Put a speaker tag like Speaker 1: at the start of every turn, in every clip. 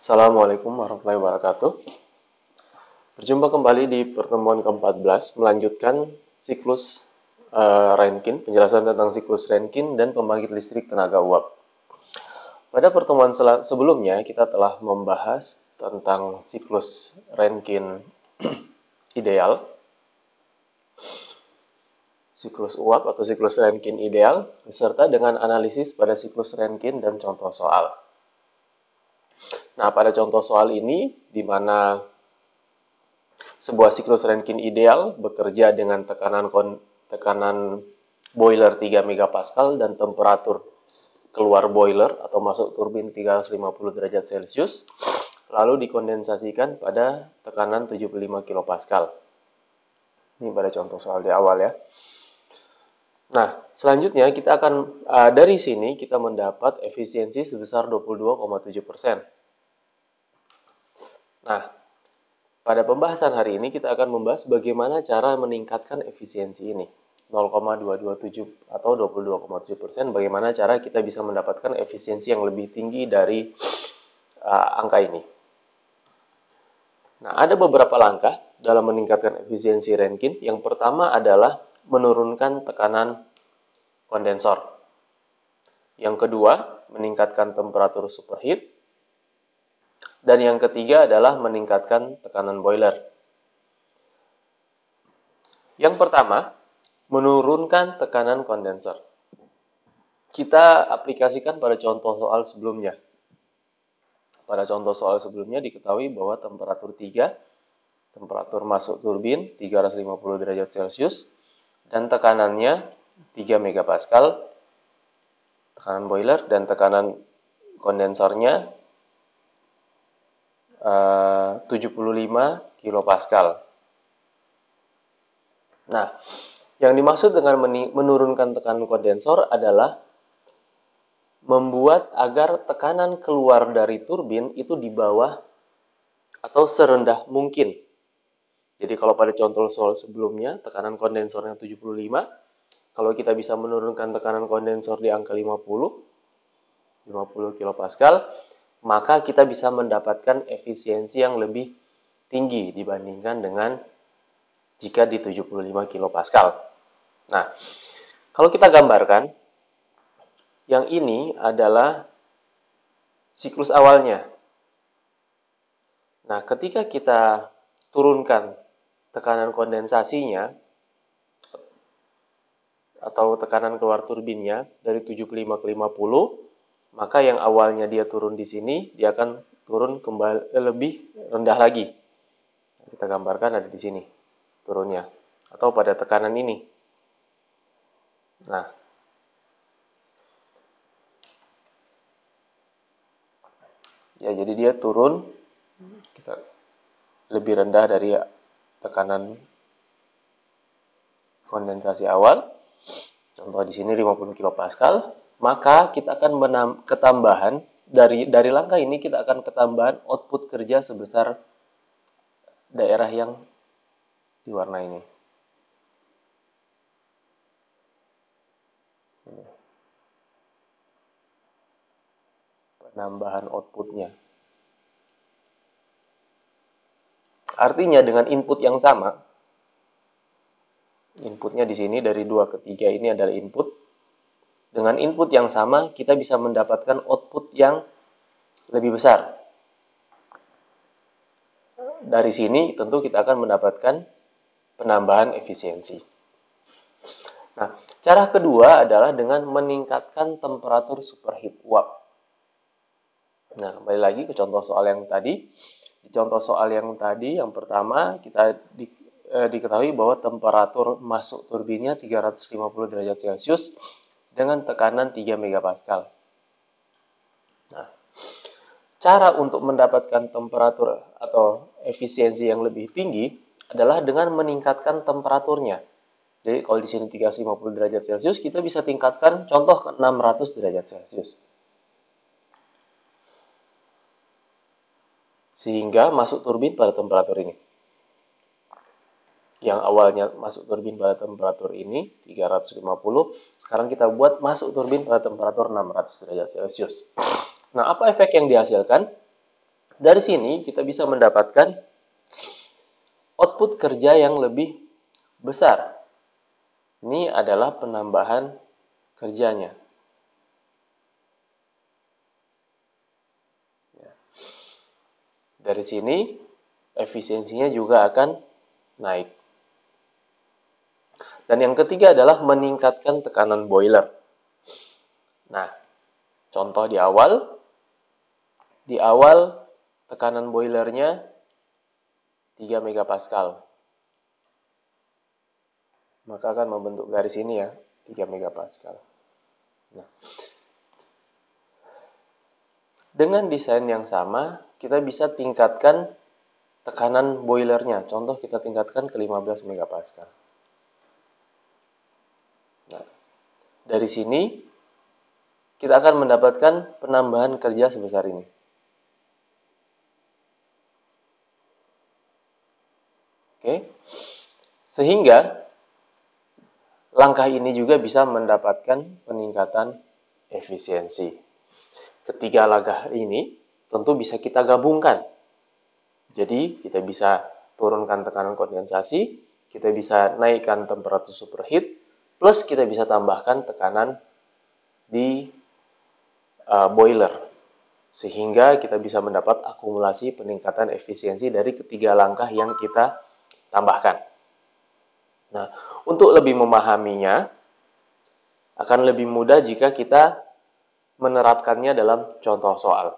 Speaker 1: Assalamualaikum warahmatullahi wabarakatuh. Berjumpa kembali di pertemuan ke-14, melanjutkan siklus Rankine, penjelasan tentang siklus Rankine dan pembangkit listrik tenaga uap. Pada pertemuan sebelumnya, kita telah membahas tentang siklus Rankine ideal, siklus uap atau siklus Rankine ideal, beserta dengan analisis pada siklus Rankine dan contoh soal. Nah, pada contoh soal ini, di mana sebuah siklus Rankine ideal bekerja dengan tekanan boiler 3 megapascal dan temperatur keluar boiler atau masuk turbin 350 derajat Celcius, lalu dikondensasikan pada tekanan 75 kilopascal. Ini pada contoh soal di awal ya. Nah, selanjutnya kita akan dari sini kita mendapat efisiensi sebesar 22,7%. Nah, pada pembahasan hari ini kita akan membahas bagaimana cara meningkatkan efisiensi ini. 0,227 atau 22,7%, bagaimana cara kita bisa mendapatkan efisiensi yang lebih tinggi dari angka ini. Nah, ada beberapa langkah dalam meningkatkan efisiensi Rankine. Yang pertama adalah menurunkan tekanan kondensor. Yang kedua, meningkatkan temperatur superheat. Dan yang ketiga adalah meningkatkan tekanan boiler. Yang pertama, menurunkan tekanan kondensor. Kita aplikasikan pada contoh soal sebelumnya. Pada contoh soal sebelumnya diketahui bahwa temperatur 3, temperatur masuk turbin 350 derajat Celcius, dan tekanannya 3 megapascal, tekanan boiler, dan tekanan kondensornya 75 kilopascal. Nah, yang dimaksud dengan menurunkan tekanan kondensor adalah membuat agar tekanan keluar dari turbin itu di bawah atau serendah mungkin. Jadi kalau pada contoh soal sebelumnya, tekanan kondensornya 75, kalau kita bisa menurunkan tekanan kondensor di angka 50 kilopascal, maka kita bisa mendapatkan efisiensi yang lebih tinggi dibandingkan dengan jika di 75 kilopascal. Nah, kalau kita gambarkan, yang ini adalah siklus awalnya. Nah, ketika kita turunkan tekanan kondensasinya atau tekanan keluar turbinnya dari 75 ke 50, maka yang awalnya dia turun di sini, dia akan turun kembali lebih rendah lagi. Kita gambarkan ada di sini turunnya, atau pada tekanan ini. Nah, ya jadi dia turun lebih rendah dari tekanan kondensasi awal. Contoh di sini 50 kilopascal, maka kita akan ketambahan dari langkah ini kita akan ketambahan output kerja sebesar daerah yang diwarna ini. Penambahan outputnya. Artinya dengan input yang sama, inputnya di sini dari 2 ke 3 ini adalah input. Dengan input yang sama, kita bisa mendapatkan output yang lebih besar. Dari sini tentu kita akan mendapatkan penambahan efisiensi. Nah, cara kedua adalah dengan meningkatkan temperatur superheat uap. Nah, kembali lagi ke contoh soal yang tadi. Di contoh soal yang tadi, yang pertama kita diketahui bahwa temperatur masuk turbinnya 350 derajat Celcius dengan tekanan 3 megapascal. Nah, cara untuk mendapatkan temperatur atau efisiensi yang lebih tinggi adalah dengan meningkatkan temperaturnya. Jadi kalau di sini 350 derajat Celcius, kita bisa tingkatkan contoh ke 600 derajat Celcius. Sehingga masuk turbin pada temperatur ini. Yang awalnya masuk turbin pada temperatur ini 350, sekarang kita buat masuk turbin pada temperatur 600 derajat Celcius. Nah, apa efek yang dihasilkan? Dari sini kita bisa mendapatkan output kerja yang lebih besar. Ini adalah penambahan kerjanya. Dari sini efisiensinya juga akan naik. Dan yang ketiga adalah meningkatkan tekanan boiler. Nah, contoh di awal tekanan boilernya 3 megapascal. Maka akan membentuk garis ini ya, 3 megapascal. Nah, dengan desain yang sama, kita bisa tingkatkan tekanan boilernya. Contoh kita tingkatkan ke 15 megapascal. Nah, dari sini kita akan mendapatkan penambahan kerja sebesar ini. Oke. Sehingga langkah ini juga bisa mendapatkan peningkatan efisiensi. Ketiga langkah ini tentu bisa kita gabungkan. Jadi kita bisa turunkan tekanan kondensasi, kita bisa naikkan temperatur superheat, plus kita bisa tambahkan tekanan di boiler. Sehingga kita bisa mendapat akumulasi peningkatan efisiensi dari ketiga langkah yang kita tambahkan. Nah, untuk lebih memahaminya, akan lebih mudah jika kita menerapkannya dalam contoh soal.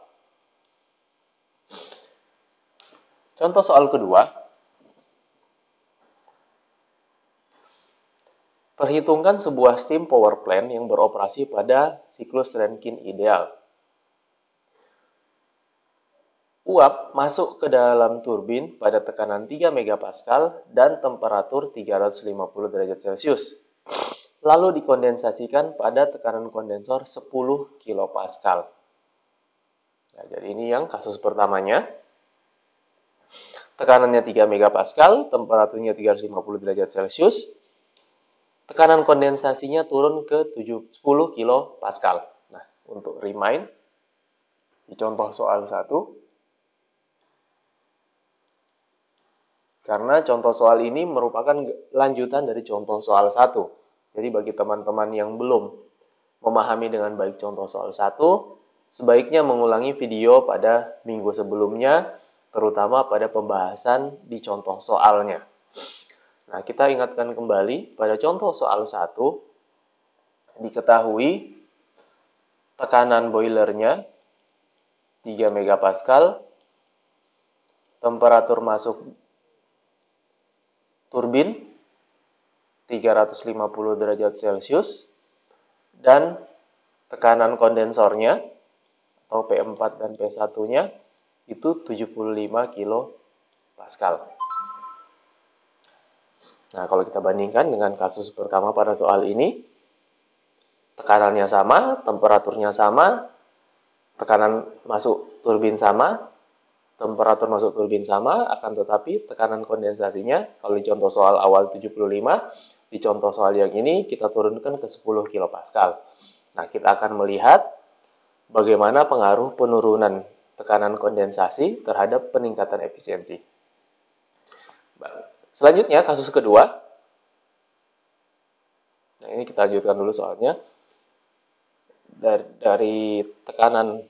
Speaker 1: Contoh soal kedua, perhitungkan sebuah steam power plant yang beroperasi pada siklus Rankine ideal. Uap masuk ke dalam turbin pada tekanan 3 megapascal dan temperatur 350 derajat Celcius. Lalu dikondensasikan pada tekanan kondensor 10 kilopascal. Nah, jadi ini yang kasus pertamanya. Tekanannya 3 megapascal, temperaturnya 350 derajat Celcius. Tekanan kondensasinya turun ke 10 kilopascal. Nah, untuk remind, di contoh soal 1, karena contoh soal ini merupakan lanjutan dari contoh soal 1. Jadi bagi teman-teman yang belum memahami dengan baik contoh soal 1, sebaiknya mengulangi video pada minggu sebelumnya, terutama pada pembahasan di contoh soalnya. Nah, kita ingatkan kembali pada contoh soal 1, diketahui tekanan boilernya 3 megapascal, temperatur masuk turbin 350 derajat Celcius, dan tekanan kondensornya atau P4 dan P1-nya itu 75 kilopascal. Nah, kalau kita bandingkan dengan kasus pertama pada soal ini, tekanannya sama, temperaturnya sama, tekanan masuk turbin sama, temperatur masuk turbin sama, akan tetapi tekanan kondensasinya, kalau di contoh soal awal 75, di contoh soal yang ini kita turunkan ke 10 kilopascal. Nah, kita akan melihat bagaimana pengaruh penurunan tekanan kondensasi terhadap peningkatan efisiensi. Selanjutnya, kasus kedua. Nah, ini kita lanjutkan dulu soalnya. Dari tekanan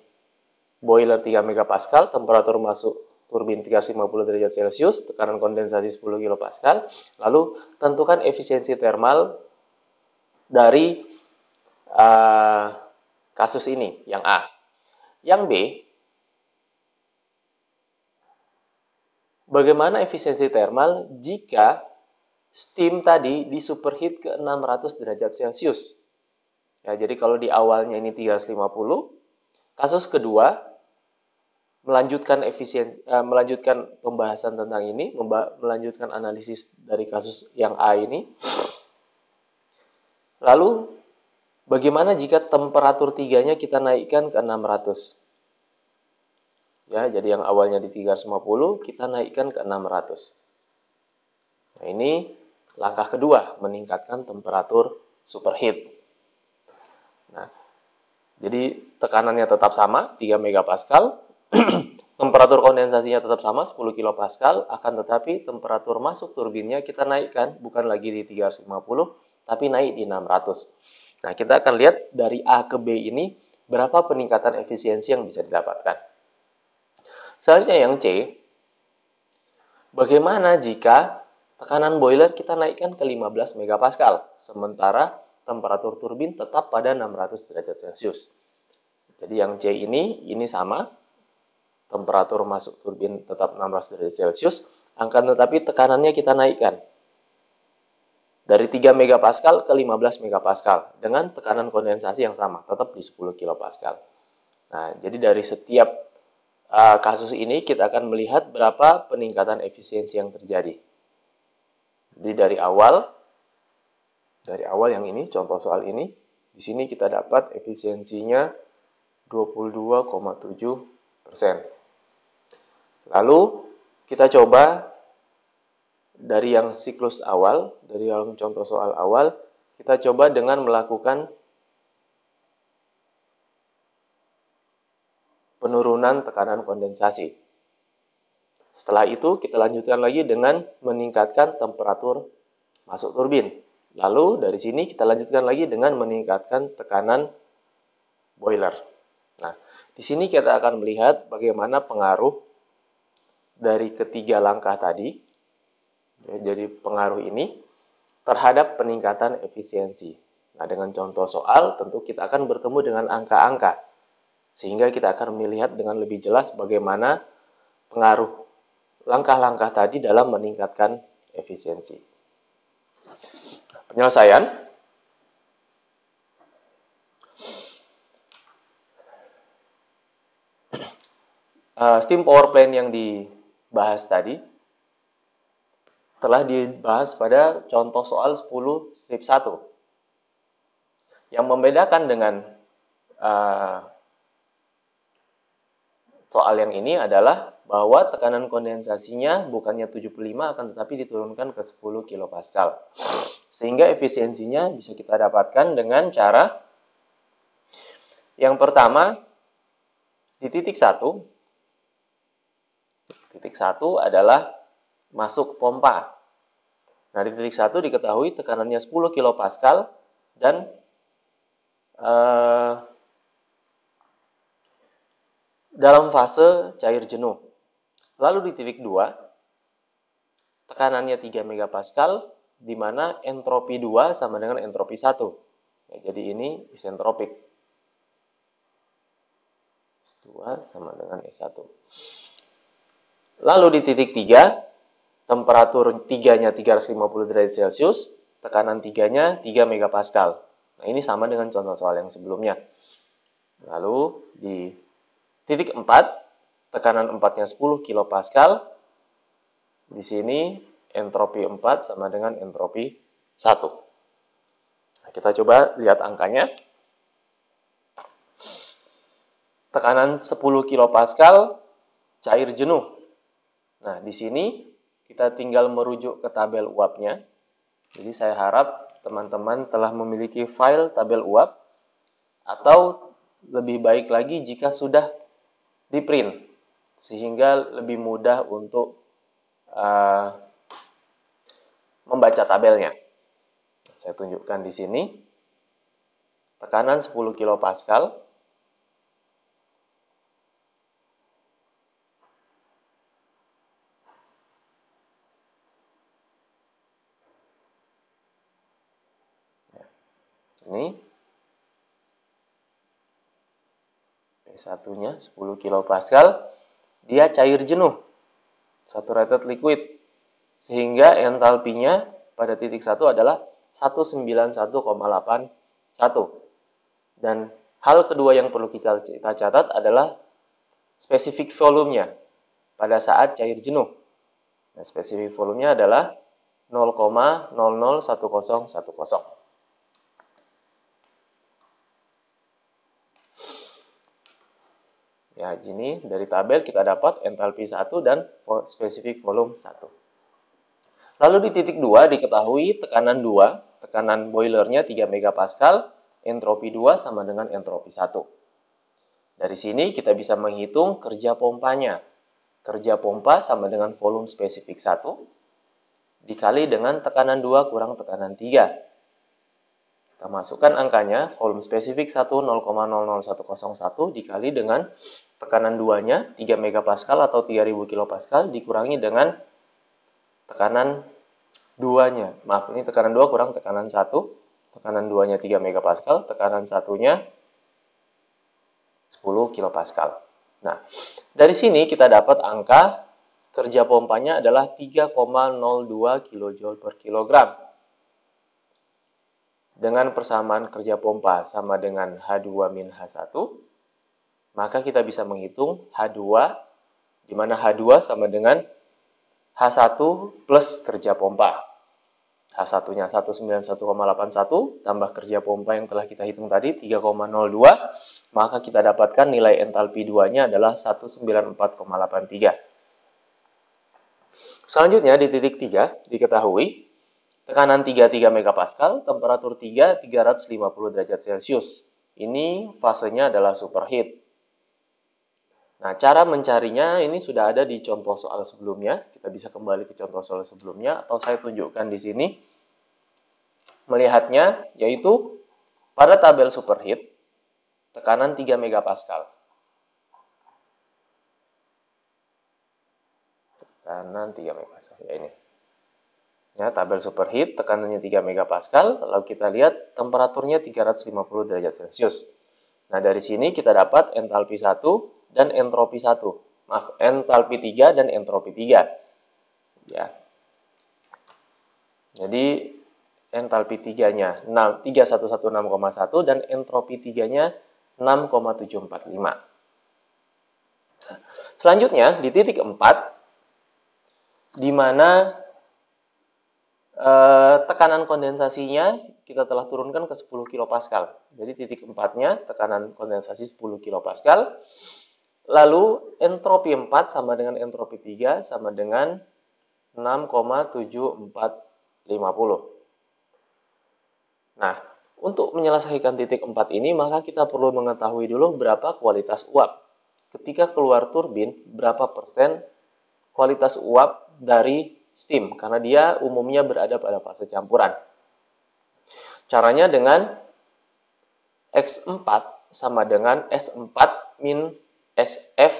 Speaker 1: boiler 3 megapascal, temperatur masuk turbin 350 derajat Celcius, tekanan kondensasi 10 kilopascal. Lalu tentukan efisiensi termal dari kasus ini, yang A. Yang B, bagaimana efisiensi termal jika steam tadi di superheat ke 600 derajat Celcius? Ya, jadi kalau di awalnya ini 350, kasus kedua melanjutkan pembahasan tentang ini, melanjutkan analisis dari kasus yang A ini. Lalu bagaimana jika temperatur 3-nya kita naikkan ke 600? Ya, jadi yang awalnya di 350 kita naikkan ke 600. Nah, ini langkah kedua, meningkatkan temperatur superheat. Nah, jadi tekanannya tetap sama, 3 megapascal. temperatur kondensasinya tetap sama 10 kilopascal, akan tetapi temperatur masuk turbinnya kita naikkan, bukan lagi di 350, tapi naik di 600. Nah, kita akan lihat dari A ke B ini berapa peningkatan efisiensi yang bisa didapatkan. Selanjutnya yang C, bagaimana jika tekanan boiler kita naikkan ke 15 megapascal, sementara temperatur turbin tetap pada 600 derajat Celcius. Jadi yang C ini sama, temperatur masuk turbin tetap 16 derajat Celcius, akan tetapi tekanannya kita naikkan dari 3 megapascal ke 15 megapascal dengan tekanan kondensasi yang sama, tetap di 10 kilopascal. Nah, jadi dari setiap kasus ini kita akan melihat berapa peningkatan efisiensi yang terjadi. Jadi dari awal yang ini, contoh soal ini, di sini kita dapat efisiensinya 22,7%. Lalu kita coba dari yang siklus awal, dari yang contoh soal awal, kita coba dengan melakukan penurunan tekanan kondensasi. Setelah itu kita lanjutkan lagi dengan meningkatkan temperatur masuk turbin. Lalu dari sini kita lanjutkan lagi dengan meningkatkan tekanan boiler. Nah, di sini kita akan melihat bagaimana pengaruh dari ketiga langkah tadi, jadi pengaruh ini terhadap peningkatan efisiensi. Nah, dengan contoh soal tentu kita akan bertemu dengan angka-angka, sehingga kita akan melihat dengan lebih jelas bagaimana pengaruh langkah-langkah tadi dalam meningkatkan efisiensi. Penyelesaian. Steam power plant yang dibahas tadi telah dibahas pada contoh soal 10 strip 1. Yang membedakan dengan soal yang ini adalah bahwa tekanan kondensasinya bukannya 75 akan tetapi diturunkan ke 10 kilopascal. Sehingga efisiensinya bisa kita dapatkan dengan cara yang pertama di titik 1. Titik 1 adalah masuk pompa. Nah, di titik 1 diketahui tekanannya 10 kilopascal dan dalam fase cair jenuh. Lalu di titik 2, tekanannya 3 megapascal, di mana entropi 2 sama dengan entropi 1. Ya, jadi ini isentropik. S2 sama dengan S1. Lalu di titik 3, temperatur 3-nya 350 derajat Celcius, tekanan 3-nya 3 megapascal. Nah, ini sama dengan contoh soal yang sebelumnya. Lalu di titik 4, tekanan 4-nya 10 kilopascal. Di sini entropi 4 sama dengan entropi 1. Nah, kita coba lihat angkanya. Tekanan 10 kilopascal, cair jenuh. Nah, di sini kita tinggal merujuk ke tabel uapnya. Jadi saya harap teman-teman telah memiliki file tabel uap, atau lebih baik lagi jika sudah di print, sehingga lebih mudah untuk membaca tabelnya. Saya tunjukkan di sini. Tekanan 10 kilopascal. Ini P1-nya 10 kilopascal. Dia cair jenuh, saturated liquid, sehingga entalpinya pada titik 1 adalah 191,81. Dan hal kedua yang perlu kita catat adalah spesifik volumenya pada saat cair jenuh. Nah, spesifik volumenya adalah 0,001010. Ya, ini dari tabel kita dapat entalpi 1 dan spesifik volume 1. Lalu di titik 2 diketahui tekanan 2, tekanan boilernya 3 megapascal, entropi 2 sama dengan entropi 1. Dari sini kita bisa menghitung kerja pompanya. Kerja pompa sama dengan volume spesifik 1 dikali dengan tekanan 2 kurang tekanan 3. Kita masukkan angkanya, volume spesifik 1 0,00101 dikali dengan tekanan 2-nya 3 megapascal atau 3000 kilopascal dikurangi dengan tekanan 2-nya. Maaf, ini tekanan 2 kurang tekanan 1. Tekanan 2-nya 3 megapascal, tekanan 1-nya 10 kilopascal. Nah, dari sini kita dapat angka kerja pompanya adalah 3,02 kJ per kilogram. Dengan persamaan kerja pompa sama dengan H2 min H1, maka kita bisa menghitung H2, di mana H2 sama dengan H1 plus kerja pompa. H1-nya 191,81 tambah kerja pompa yang telah kita hitung tadi 3,02, maka kita dapatkan nilai entalpi 2-nya adalah 194,83. Selanjutnya di titik 3 diketahui tekanan 33 megapascal, temperatur 350 derajat Celcius. Ini fasenya adalah superheat. Nah, cara mencarinya ini sudah ada di contoh soal sebelumnya. Kita bisa kembali ke contoh soal sebelumnya atau saya tunjukkan di sini. Melihatnya yaitu pada tabel superheat tekanan 3 megapascal. Tekanan 3 megapascal ya ini. Ya, tabel superheat tekanannya 3 megapascal, lalu kita lihat temperaturnya 350 derajat Celcius. Nah, dari sini kita dapat entalpi 1 dan entropi 1. Maaf, entalpi 3 dan entropi 3. Ya. Jadi entalpi 3-nya 3116,1 dan entropi 3-nya 6,745. Selanjutnya di titik 4 di mana tekanan kondensasinya kita telah turunkan ke 10 kilopascal. Jadi titik 4-nya tekanan kondensasi 10 kilopascal. Lalu entropi 4 sama dengan entropi 3 sama dengan 6,7450. Nah, untuk menyelesaikan titik 4 ini, maka kita perlu mengetahui dulu berapa kualitas uap. Ketika keluar turbin, berapa persen kualitas uap dari steam, karena dia umumnya berada pada fase campuran. Caranya dengan X4 sama dengan S4 min SF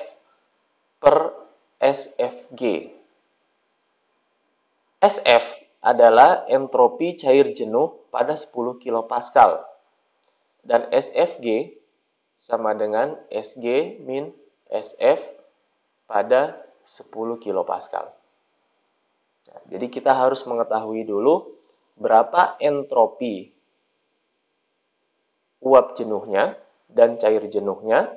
Speaker 1: per SFG. SF adalah entropi cair jenuh pada 10 kilopascal. Dan SFG sama dengan SG min SF pada 10 kilopascal. Nah, jadi kita harus mengetahui dulu berapa entropi uap jenuhnya dan cair jenuhnya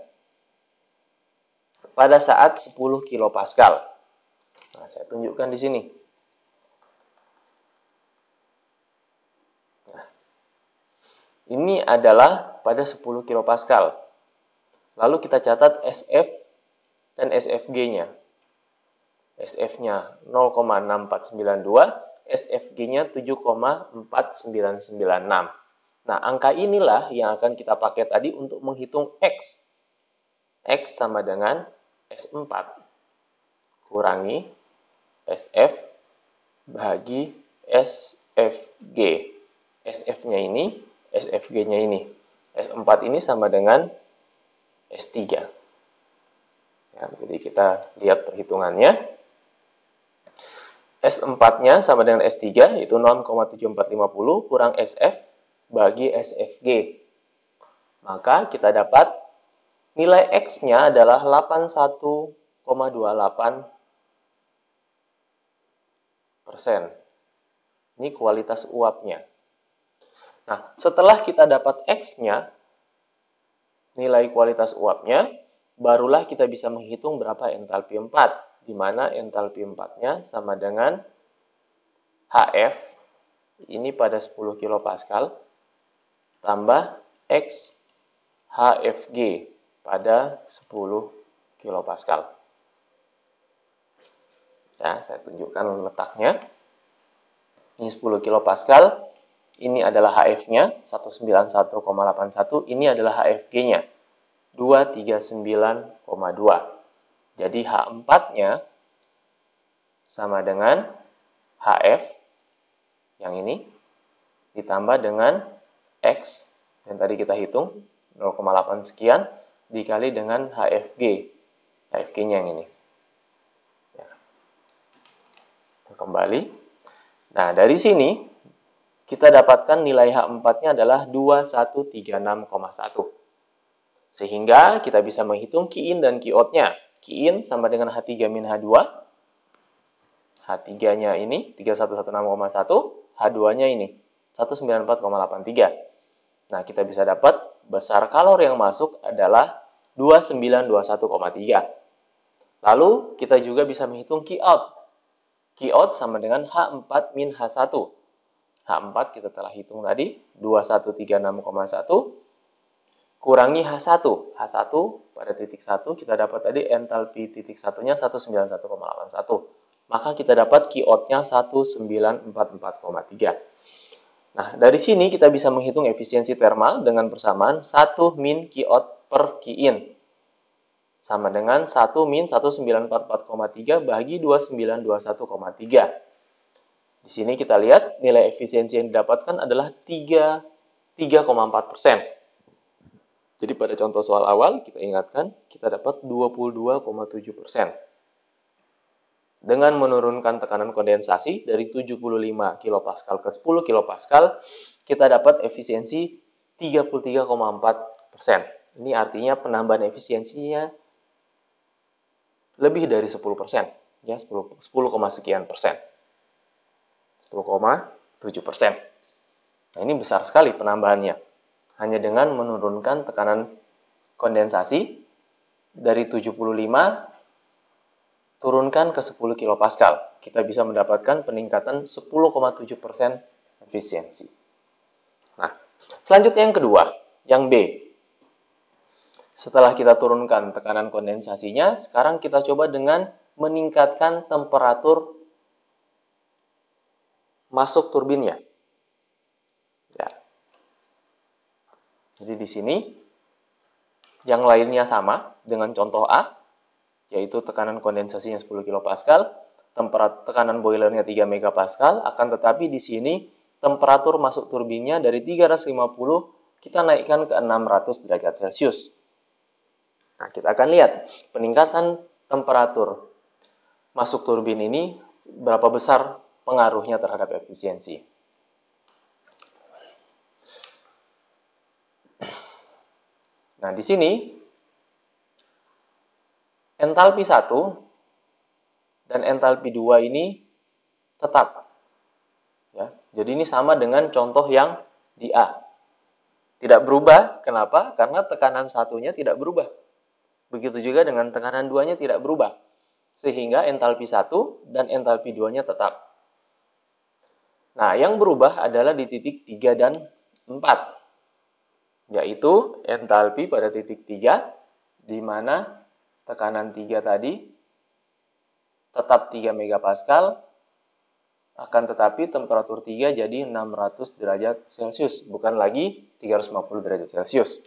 Speaker 1: pada saat 10 kilopascal. Nah, saya tunjukkan di sini. Nah, ini adalah pada 10 kilopascal. Lalu kita catat SF dan SFG-nya. SF-nya 0,6492, SFG-nya 7,4996. Nah, angka inilah yang akan kita pakai tadi untuk menghitung X. X sama dengan S4 kurangi SF bagi SFG. SF-nya ini, SFG-nya ini. S4 ini sama dengan S3. Ya, jadi kita lihat perhitungannya. S4-nya sama dengan S3, yaitu 0,7450 kurang SF bagi SFG. Maka kita dapat nilai X-nya adalah 81,28%. Ini kualitas uapnya. Nah, setelah kita dapat X-nya, nilai kualitas uapnya, barulah kita bisa menghitung berapa entalpi 4. Di mana entalpi 4-nya sama dengan HF, ini pada 10 kilopascal, tambah X HFG pada 10 kilopascal. Ya, saya tunjukkan letaknya. Ini 10 kilopascal, ini adalah HF-nya, 191,81, ini adalah HFG-nya. 239,2. Jadi H4-nya sama dengan HF yang ini ditambah dengan X yang tadi kita hitung 0,8 sekian dikali dengan HFG. HFG-nya yang ini. Ya. Kembali. Nah, dari sini kita dapatkan nilai H4-nya adalah 2136,1. Sehingga kita bisa menghitung Qin dan Qout-nya. Qin sama dengan H3 min H2. H3-nya ini 3116,1. H2-nya ini 194,83. Nah, kita bisa dapat besar kalori yang masuk adalah 2921,3. Lalu, kita juga bisa menghitung Qout. Qout sama dengan H4 min H1. H4 kita telah hitung tadi, 2136,1. Kurangi H1. H1 pada titik 1 kita dapat tadi entalpi titik 1-nya 191,81. Maka kita dapat Qout-nya 1944,3. Nah, dari sini kita bisa menghitung efisiensi termal dengan persamaan 1 min Qout per Qin. Sama dengan 1 min 1944,3 bagi 2921,3. Di sini kita lihat nilai efisiensi yang didapatkan adalah 3,4%. Jadi pada contoh soal awal, kita ingatkan, kita dapat 22,7%. Dengan menurunkan tekanan kondensasi dari 75 kPa ke 10 kPa, kita dapat efisiensi 33,4%. Ini artinya penambahan efisiensinya lebih dari 10%. Ya, 10, sekian persen. 10,7%. Nah, ini besar sekali penambahannya. Hanya dengan menurunkan tekanan kondensasi dari 75 turunkan ke 10 kPa. Kita bisa mendapatkan peningkatan 10,7% efisiensi. Nah, selanjutnya yang kedua, yang B. Setelah kita turunkan tekanan kondensasinya, sekarang kita coba dengan meningkatkan temperatur masuk turbinnya. Ya. Jadi di sini yang lainnya sama dengan contoh A, yaitu tekanan kondensasinya 10 kPa, tekanan boilernya 3 MPa, akan tetapi di sini temperatur masuk turbinnya dari 350 kita naikkan ke 600 derajat Celcius. Nah, kita akan lihat peningkatan temperatur masuk turbin ini berapa besar pengaruhnya terhadap efisiensi. Nah, di sini entalpi 1 dan entalpi 2 ini tetap. Ya, jadi ini sama dengan contoh yang di A. Tidak berubah, kenapa? Karena tekanan satunya tidak berubah. Begitu juga dengan tekanan 2-nya tidak berubah. Sehingga entalpi 1 dan entalpi 2-nya tetap. Nah, yang berubah adalah di titik 3 dan 4. Yaitu entalpi pada titik 3, di mana tekanan 3 tadi tetap 3 MPa, akan tetapi temperatur 3 jadi 600 derajat Celcius, bukan lagi 350 derajat Celcius.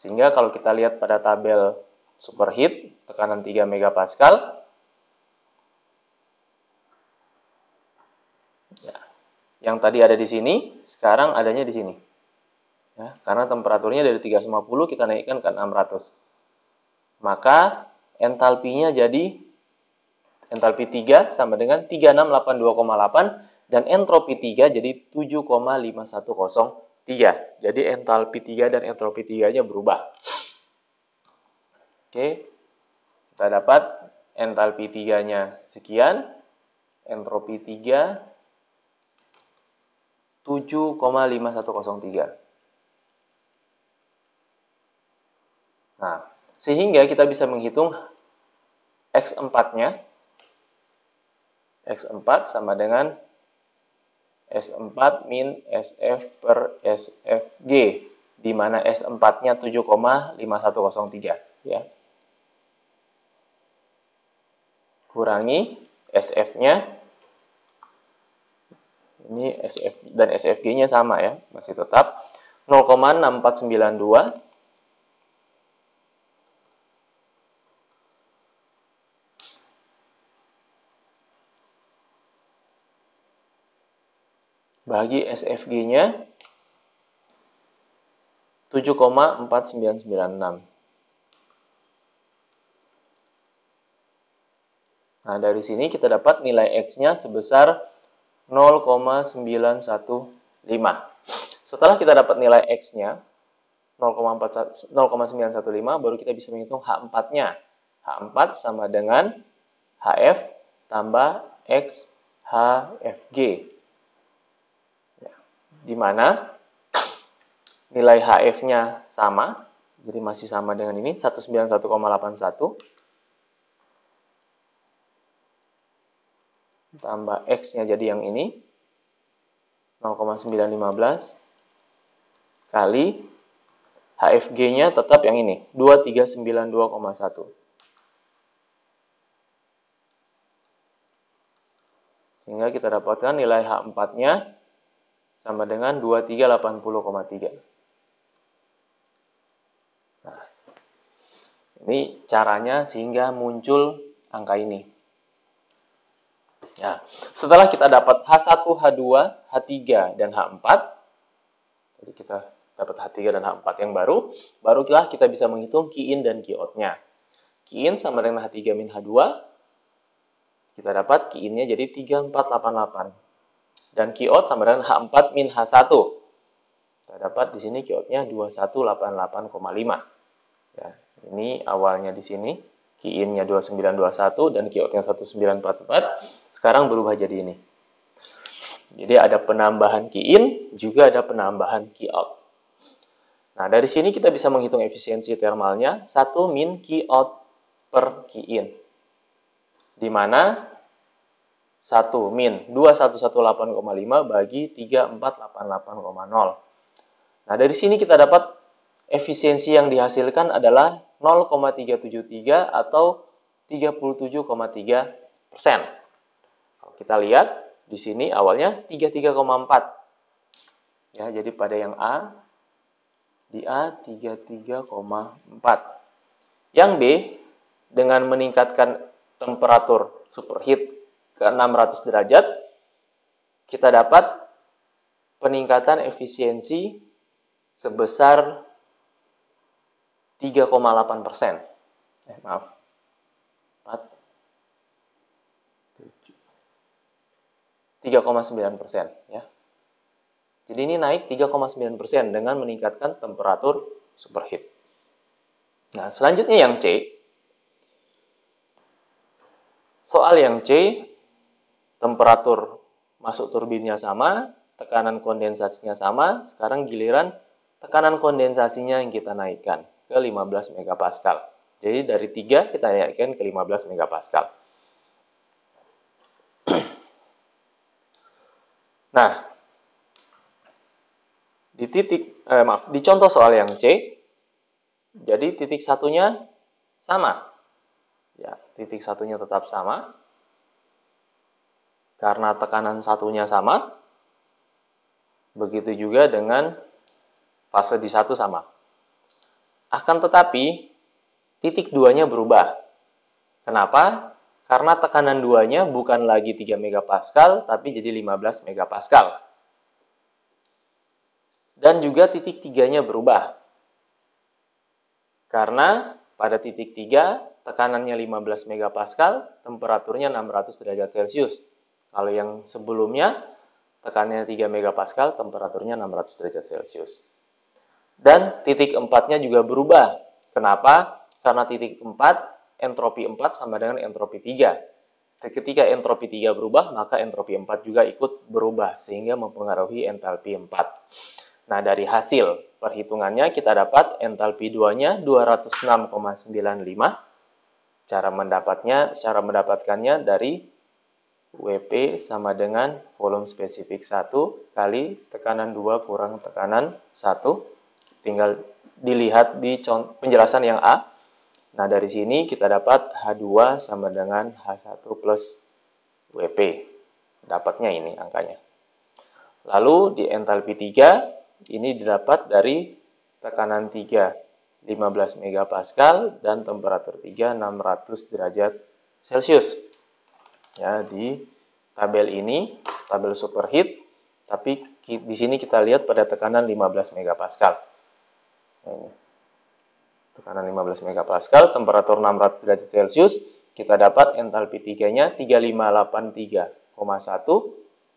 Speaker 1: Sehingga kalau kita lihat pada tabel superheat, tekanan 3 MPa, ya, yang tadi ada di sini, sekarang adanya di sini. Ya, karena temperaturnya dari 350 kita naikkan ke 600. Maka entalpinya jadi entalpi 3 sama dengan 3682,8 dan entropi 3 jadi 7,5103. Jadi entalpi 3 dan entropi 3-nya berubah. Oke. Kita dapat entalpi 3-nya sekian, entropi 3 7,5103. Nah, sehingga kita bisa menghitung X4-nya. X4 sama dengan S4 min SF per SFG, di mana S4-nya 7,5103. Ya. Kurangi SF-nya. Ini SF dan SFG-nya sama ya, masih tetap 0,6492 bagi SFG-nya 7,4996. Nah, dari sini kita dapat nilai X-nya sebesar 0,915. Setelah kita dapat nilai X-nya 0,915, baru kita bisa menghitung H4-nya. H4 sama dengan HF tambah X HFG. Ya, di mana nilai HF-nya sama, jadi masih sama dengan ini, 191,81. Tambah X-nya jadi yang ini, 0,915, kali HFG-nya tetap yang ini, 2392,1. Sehingga kita dapatkan nilai H4-nya sama dengan 2380,3. Nah, ini caranya sehingga muncul angka ini. Ya, setelah kita dapat H1, H2, H3, dan H4, jadi kita dapat H3 dan H4 yang barulah kita bisa menghitung Qi in dan Qi out-nya. Qi in sama dengan H3 min H2, kita dapat Qi in-nya jadi 3488. Dan Qi out sama dengan H4 min H1. Kita dapat di sini Qi out-nya 2188,5. Ya, ini awalnya di sini. Qi in-nya 2921 dan Qi out-nya 1944. Sekarang berubah jadi ini. Jadi ada penambahan Qi in, juga ada penambahan Qi out. Nah, dari sini kita bisa menghitung efisiensi thermalnya 1 min Qi out per Qi in. Di mana 1 min 2118,5 bagi 3488,0. Nah, dari sini kita dapat efisiensi yang dihasilkan adalah 0,373 atau 37,3%. Kalau kita lihat di sini awalnya 33,4. Ya, jadi pada yang A, di A 33,4. Yang B, dengan meningkatkan temperatur superheat ke 600 derajat, kita dapat peningkatan efisiensi sebesar 3,8%. Maaf. 3,9%. Ya. Jadi ini naik 3,9% dengan meningkatkan temperatur superheat. Nah, selanjutnya yang C. Soal yang C, temperatur masuk turbinnya sama, tekanan kondensasinya sama, sekarang giliran tekanan kondensasinya yang kita naikkan ke 15 megapascal. Jadi dari 3 kita naikkan ke 15 megapascal. Nah, di contoh soal yang C, jadi titik satunya sama. Ya, titik satunya tetap sama. Karena tekanan satunya sama. Begitu juga dengan fase di 1 sama. Akan tetapi, titik 2-nya berubah. Kenapa? Karena tekanan 2-nya bukan lagi 3 megapascal, tapi jadi 15 megapascal. Dan juga titik 3-nya berubah. Karena pada titik 3, tekanannya 15 megapascal, temperaturnya 600 derajat Celcius. Kalau yang sebelumnya, tekanannya 3 megapascal, temperaturnya 600 derajat Celcius. Dan titik 4-nya juga berubah. Kenapa? Karena titik 4, entropi 4 sama dengan entropi 3. Ketika entropi 3 berubah, maka entropi 4 juga ikut berubah, sehingga mempengaruhi entalpi 4. Nah, dari hasil perhitungannya kita dapat entalpi 2-nya 206,95. Cara mendapatkannya dari WP sama dengan volume spesifik 1 kali tekanan 2 kurang tekanan 1. Tinggal dilihat di penjelasan yang A. Nah, dari sini kita dapat H2 sama dengan H1 plus WP. Dapatnya ini angkanya. Lalu di entalpi 3, ini didapat dari tekanan 3, 15 megapascal, dan temperatur 3, 600 derajat Celcius. Ya, di tabel ini, tabel superheat, Tapi di sini kita lihat pada tekanan 15 megapascal. Nah, ini. Tekanan 15 megapascal, temperatur 600 derajat Celcius, kita dapat entalpi 3-nya 3583,1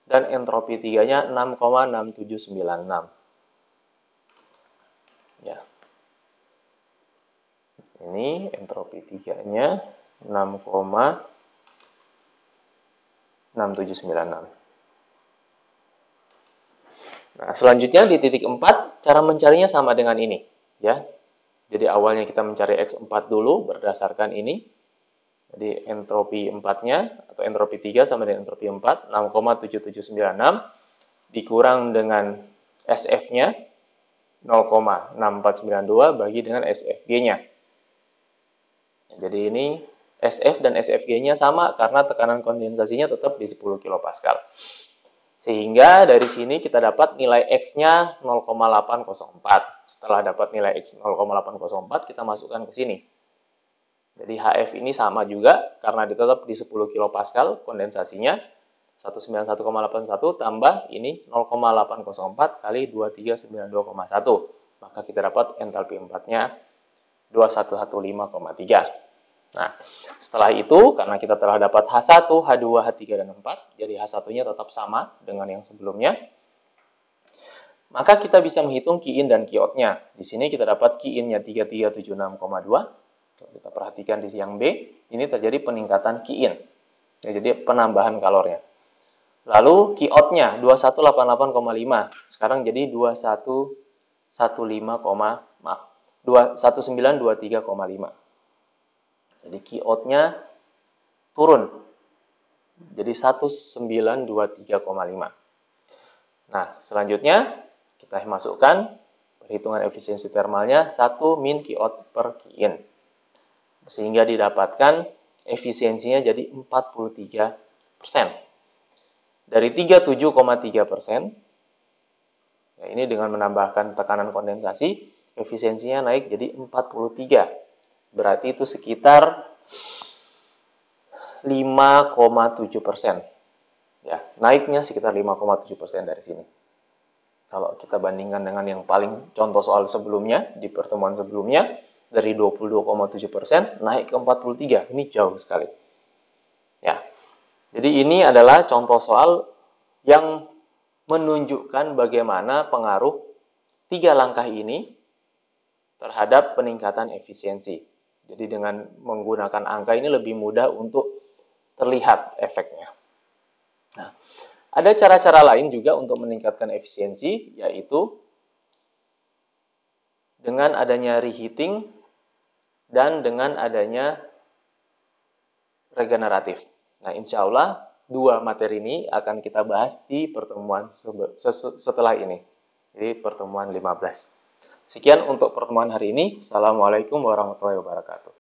Speaker 1: dan entropi 3-nya 6,6796. Ya. Ini entropi 3-nya 6,6796. Nah, selanjutnya di titik 4, cara mencarinya sama dengan ini, ya. Jadi awalnya kita mencari X4 dulu berdasarkan ini. Jadi entropi 4-nya atau entropi 3 sama dengan entropi 4, 6,7796 dikurang dengan SF-nya 0,6492 bagi dengan SFG-nya. Jadi ini SF dan SFG-nya sama karena tekanan kondensasinya tetap di 10 kilopascal. Sehingga dari sini kita dapat nilai X-nya 0,804. Setelah dapat nilai X 0,804, kita masukkan ke sini. Jadi HF ini sama juga karena tetap di 10 kilopascal kondensasinya. 191,81 tambah ini 0,804 kali 2392,1. Maka kita dapat entalpi 4-nya 2115,3. Nah, setelah itu, karena kita telah dapat H1, H2, H3, dan 4, jadi H1-nya tetap sama dengan yang sebelumnya, maka kita bisa menghitung Qin dan Qout-nya. Di sini kita dapat Qin-nya 3376,2. Kita perhatikan di yang B, ini terjadi peningkatan Qin. Ya, jadi penambahan kalornya. Lalu Qout-nya 2188,5. Sekarang jadi 1923,5. Jadi Qout-nya turun. Jadi 1923,5. Nah, selanjutnya kita masukkan perhitungan efisiensi termalnya 1 min Qout per Qin. Sehingga didapatkan efisiensinya jadi 43%. Dari 37,3%, ya ini dengan menambahkan tekanan kondensasi, efisiensinya naik jadi 43%. Berarti itu sekitar 5,7%. Ya, naiknya sekitar 5,7% dari sini. Kalau kita bandingkan dengan yang paling contoh soal sebelumnya, di pertemuan sebelumnya, dari 22,7% naik ke 43%. Ini jauh sekali. Ya. Jadi ini adalah contoh soal yang menunjukkan bagaimana pengaruh 3 langkah ini terhadap peningkatan efisiensi. Jadi dengan menggunakan angka ini lebih mudah untuk terlihat efeknya. Nah, ada cara-cara lain juga untuk meningkatkan efisiensi, yaitu dengan adanya reheating dan dengan adanya regeneratif. Nah, insya Allah 2 materi ini akan kita bahas di pertemuan setelah ini, jadi pertemuan 15. Sekian untuk pertemuan hari ini. Assalamualaikum warahmatullahi wabarakatuh.